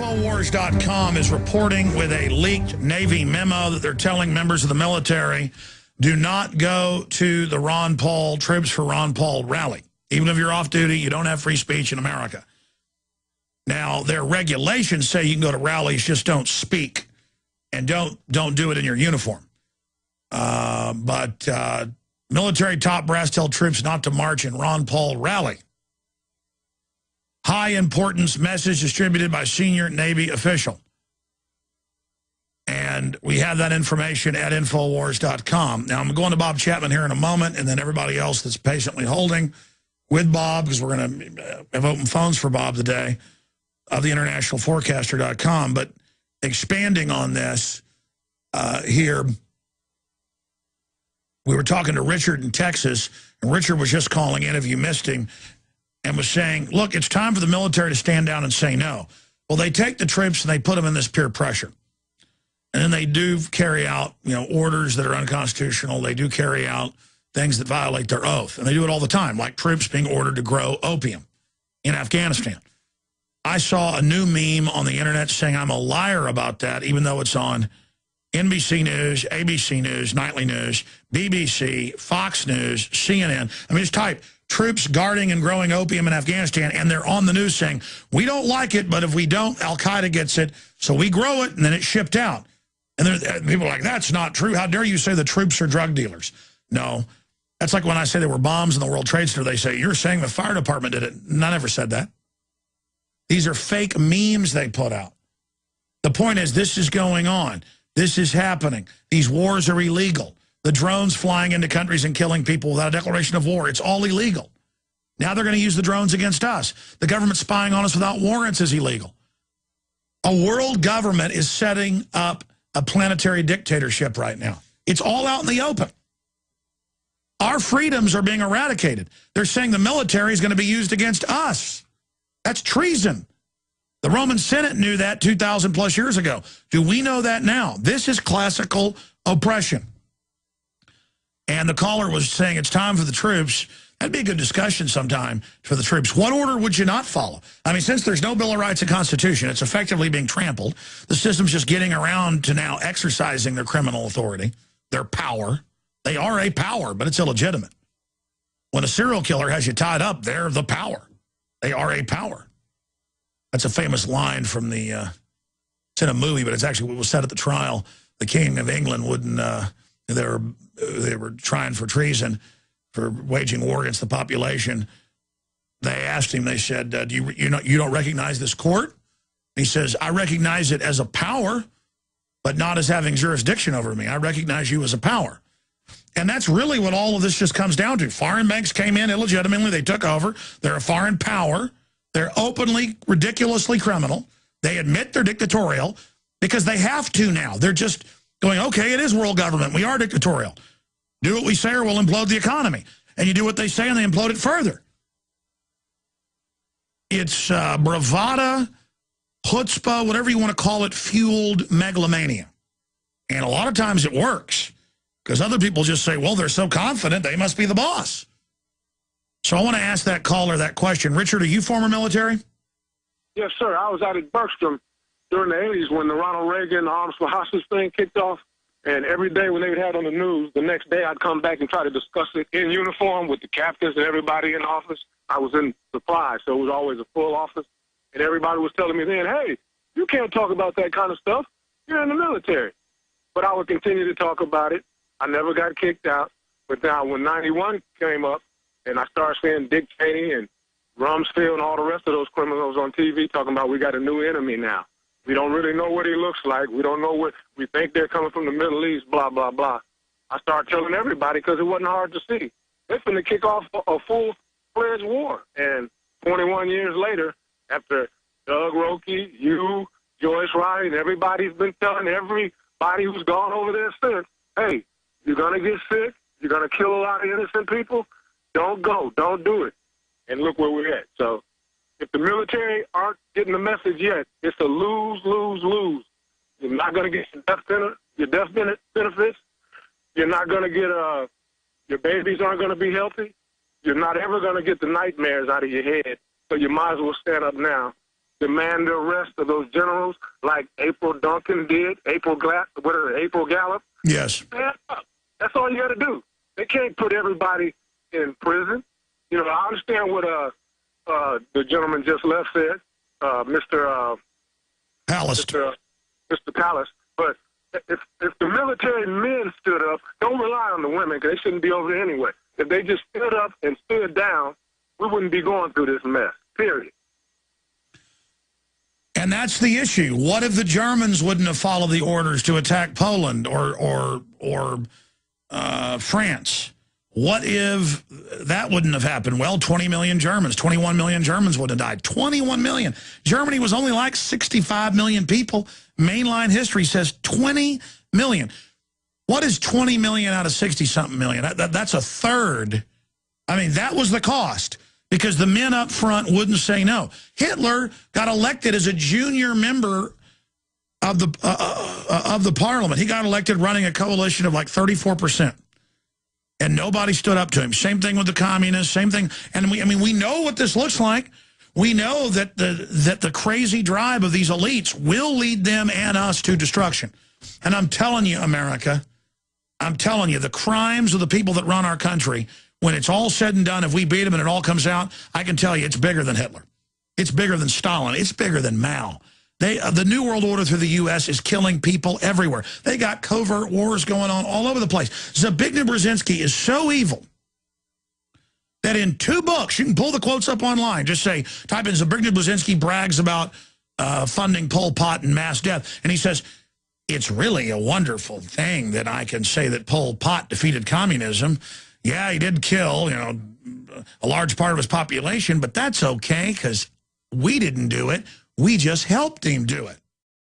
Infowars.com is reporting with a leaked Navy memo that they're telling members of the military, do not go to the Ron Paul Troops for Ron Paul rally. Even if you're off duty, you don't have free speech in America. Now, their regulations say you can go to rallies, just don't speak, and don't do it in your uniform. But military top brass tell troops not to march in Ron Paul rally. High importance message distributed by senior Navy official. And we have that information at Infowars.com. Now, I'm going to Bob Chapman here in a moment, and then everybody else that's patiently holding with Bob, because we're going to have open phones for Bob today, of the internationalforecaster.com. But expanding on this here, we were talking to Richard in Texas, and Richard was just calling in, if you missed him, and was saying, look, it's time for the military to stand down and say no. Well, they take the troops and they put them in this peer pressure. And then they do carry out, orders that are unconstitutional. They do carry out things that violate their oath. And they do it all the time, like troops being ordered to grow opium in Afghanistan. I saw a new meme on the internet saying I'm a liar about that, even though it's on NBC News, ABC News, Nightly News, BBC, Fox News, CNN. I mean, just type troops guarding and growing opium in Afghanistan, and they're on the news saying, we don't like it, but if we don't, Al-Qaeda gets it, so we grow it, and then it's shipped out. And people are like, that's not true. How dare you say the troops are drug dealers? No. That's like when I say there were bombs in the World Trade Center, they say, you're saying the fire department did it. And I never said that. These are fake memes they put out. The point is, this is going on. This is happening. These wars are illegal. The drones flying into countries and killing people without a declaration of war, it's all illegal. Now they're going to use the drones against us. The government spying on us without warrants is illegal. A world government is setting up a planetary dictatorship right now. It's all out in the open. Our freedoms are being eradicated. They're saying the military is going to be used against us. That's treason. The Roman Senate knew that 2,000 plus years ago. Do we know that now? This is classical oppression. And the caller was saying it's time for the troops. That'd be a good discussion sometime for the troops. What order would you not follow? I mean, since there's no Bill of Rights and Constitution, it's effectively being trampled. The system's just getting around to now exercising their criminal authority, their power. They are a power, but it's illegitimate. When a serial killer has you tied up, they're the power. They are a power. That's a famous line from the, it's in a movie, but it's actually what was said at the trial. The King of England wouldn't, they were trying for treason, for waging war against the population. They asked him, they said, you don't recognize this court? He says, I recognize it as a power, but not as having jurisdiction over me. I recognize you as a power. And that's really what all of this just comes down to. Foreign banks came in illegitimately. They took over. They're a foreign power. They're openly, ridiculously criminal. They admit they're dictatorial because they have to now. They're just going, okay, it is world government. We are dictatorial. Do what we say or we'll implode the economy. And you do what they say and they implode it further. It's bravada, chutzpah, whatever you want to call it, fueled megalomania. And a lot of times it works because other people just say, well, they're so confident, they must be the boss. So I want to ask that caller that question. Richard, are you former military? Yes, sir. I was out at Bergstrom during the 80s when the Ronald Reagan Arms for Hostage thing kicked off. And every day when they would have it on the news, the next day I'd come back and try to discuss it in uniform with the captains and everybody in the office. I was in supply, so it was always a full office. And everybody was telling me then, hey, you can't talk about that kind of stuff. You're in the military. But I would continue to talk about it. I never got kicked out. But now when 91 came up and I started seeing Dick Cheney and Rumsfeld and all the rest of those criminals on TV talking about we got a new enemy now. We don't really know what he looks like. We don't know what we think they're coming from the Middle East, blah, blah, blah. I started telling everybody because it wasn't hard to see. They're going to kick off a full-fledged war. And 21 years later, after Doug Rokey, you, Joyce Riley, and everybody's been telling everybody who's gone over there since, hey, you're going to get sick. You're going to kill a lot of innocent people. Don't go. Don't do it. And look where we're at. So if the military aren't getting the message yet, it's a lose, lose, lose. You're not going to get your death benefits. You're not going to get your babies aren't going to be healthy. You're not ever going to get the nightmares out of your head. So you might as well stand up now demand the arrest of those generals like April Duncan did, April Gallup. Yes. Stand up. That's all you got to do. They can't put everybody in prison. You know, I understand what the gentleman just left said, Mr. Palast. Mr. Palast. But if the military men stood up, don't rely on the women because they shouldn't be over there anyway. If they just stood up and stood down, we wouldn't be going through this mess, period. And that's the issue. What if the Germans wouldn't have followed the orders to attack Poland or France? What if that wouldn't have happened? Well, 20 million Germans, 21 million Germans would have died. 21 million. Germany was only like 65 million people. Mainline history says 20 million. What is 20 million out of 60-something million? That's a third. I mean, that was the cost because the men up front wouldn't say no. Hitler got elected as a junior member of the parliament. He got elected running a coalition of like 34%. And nobody stood up to him. Same thing with the communists, same thing. And we know what this looks like. We know that the crazy drive of these elites will lead them and us to destruction. And I'm telling you, America, I'm telling you, the crimes of the people that run our country, when it's all said and done, if we beat them and it all comes out, I can tell you it's bigger than Hitler. It's bigger than Stalin. It's bigger than Mao. The New World Order through the U.S. is killing people everywhere. They got covert wars going on all over the place. Zbigniew Brzezinski is so evil that in 2 books, you can pull the quotes up online, just say, type in Zbigniew Brzezinski brags about funding Pol Pot and mass death. And he says, it's really a wonderful thing that I can say that Pol Pot defeated communism. Yeah, he did kill, a large part of his population, but that's okay because we didn't do it. We just helped him do it.